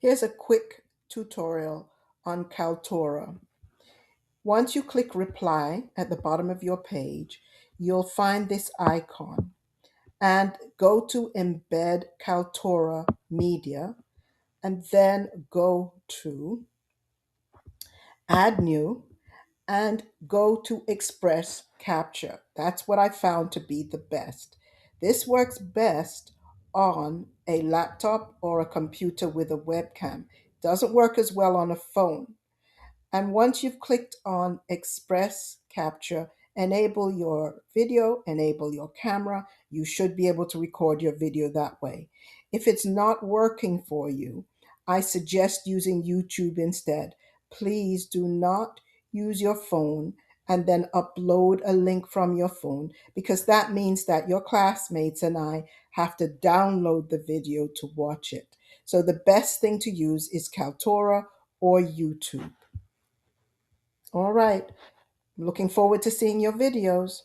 Here's a quick tutorial on Kaltura. Once you click reply at the bottom of your page, you'll find this icon and go to embed Kaltura media and then go to add new and go to express capture. That's what I found to be the best. This works best on a laptop or a computer with a webcam. Doesn't work as well on a phone. And once you've clicked on Express Capture, enable your video, enable your camera, you should be able to record your video that way. If it's not working for you, I suggest using YouTube instead. Please do not use your phone and then upload a link from your phone, because that means that your classmates and I have to download the video to watch it. So the best thing to use is Kaltura or YouTube. All right. I'm looking forward to seeing your videos.